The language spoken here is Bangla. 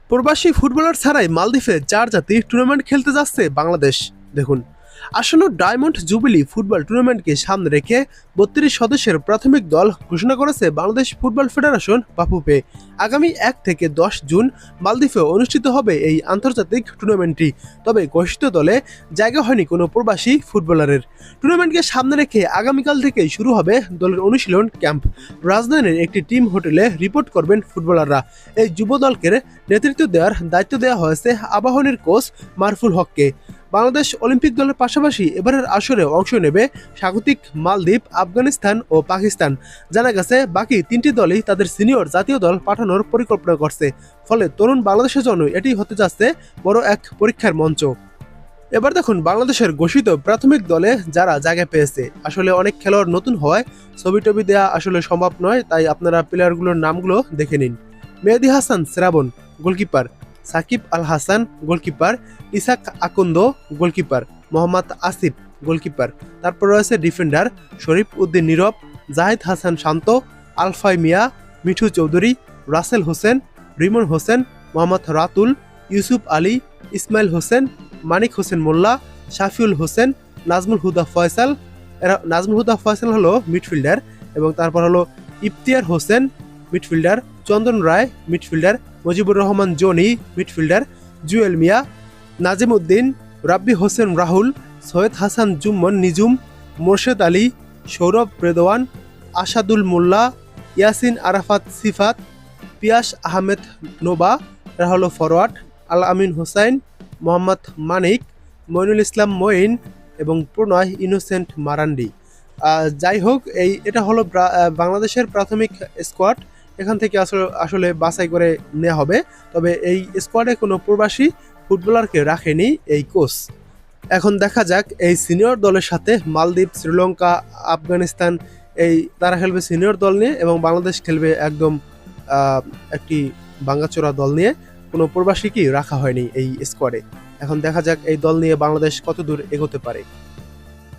প্রবাসী ফুটবলার ছাড়াই মালদ্বীপে চার জাতি টুর্নামেন্ট খেলতে যাচ্ছে বাংলাদেশ। দেখুন, আসন্ন ডায়মন্ড জুবিলি ফুটবল টুর্নামেন্টকে সামনে রেখে 32 সদস্যের প্রাথমিক দল ঘোষণা করেছে বাংলাদেশ ফুটবল ফেডারেশন বাফুফে। আগামী 1 থেকে 10 জুন মালদ্বীপে অনুষ্ঠিত হবে এই আন্তর্জাতিক টুর্নামেন্টটি। তবে ঘোষিত দলে জায়গা হয়নি কোনো প্রবাসী ফুটবলারের। টুর্নামেন্টকে সামনে রেখে আগামীকাল থেকেই শুরু হবে দলের অনুশীলন ক্যাম্প। রাজধানীর একটি টিম হোটেলে রিপোর্ট করবেন ফুটবলাররা। এই যুব দলকে নেতৃত্ব দেওয়ার দায়িত্ব দেওয়া হয়েছে আবাহনীর কোচ মারফুল হককে। বাংলাদেশ অলিম্পিক দলের পাশাপাশি এবারের আসরে অংশ নেবে স্বাগতিক মালদ্বীপ, আফগানিস্তান ও পাকিস্তান। জানা গেছে বাকি 3টি দলই তাদের সিনিয়র জাতীয় দল পাঠানোর পরিকল্পনা করছে। ফলে তরুণ বাংলাদেশের জন্য এটি হতে যাচ্ছে বড় এক পরীক্ষার মঞ্চ। এবার দেখুন, বাংলাদেশের ঘোষিত প্রাথমিক দলে যারা জায়গা পেয়েছে, আসলে অনেক খেলোয়াড় নতুন হওয়ায় ছবি টবি দেওয়া আসলে সম্ভব নয়, তাই আপনারা প্লেয়ারগুলোর নামগুলো দেখে নিন। মেহেদী হাসান শ্রাবণ, গোলকিপার। সাকিব আল হাসান, গোলকিপার। ইসাক আকন্দ, গোলকিপার। মোহাম্মদ আসিফ, গোলকিপার। তারপর রয়েছে ডিফেন্ডার শরীফ উদ্দিন নীরব, জাহিদ হাসান শান্ত, আলফাই মিয়া, মিঠু চৌধুরী, রাসেল হোসেন, রিমন হোসেন, মোহাম্মদ রাতুল, ইউসুফ আলী, ইসমাইল হোসেন, মানিক হোসেন মোল্লা, শাফিউল হোসেন, নাজমুল হুদা ফয়সাল। নাজমুল হুদা ফয়সাল হলো মিডফিল্ডার, এবং তারপর হলো Iftiyar Hossain, midfielder. Chandan Roy, midfielder. Mujibur Rahman Jony, midfielder. Jewel Mia, Nazim Uddin, Rabbi Hossain Rahul, Syed Hasan Jummon Nijum, Morshed Ali, Sourav Redwan, Asadul Molla, Yasin Arafat Sifat, Pias Ahmed Noba, এরা হলো ফরওয়ার্ড। আল আমিন হোসাইন, মোহাম্মদ মানিক, মইনুল ইসলাম মঈন এবং প্রণয় ইনোসেন্ট মারান্ডি। যাই হোক, এটা হলো বাংলাদেশের প্রাথমিক স্কোয়াড। এখান থেকে আসলে বাছাই করে নেওয়া হবে। তবে এই স্কোয়াডে কোনো প্রবাসী ফুটবলারকে রাখেনি এই কোচ। এখন দেখা যাক এই সিনিয়র দলের সাথে মালদ্বীপ, শ্রীলঙ্কা, আফগানিস্তান তারা খেলবে সিনিয়র দল নিয়ে, এবং বাংলাদেশ খেলবে একদম একটি ভাঙাচোরা দল নিয়ে। কোনো প্রবাসীকেই রাখা হয়নি এই স্কোয়াডে। এখন দেখা যাক এই দল নিয়ে বাংলাদেশ কতদূর এগোতে পারে।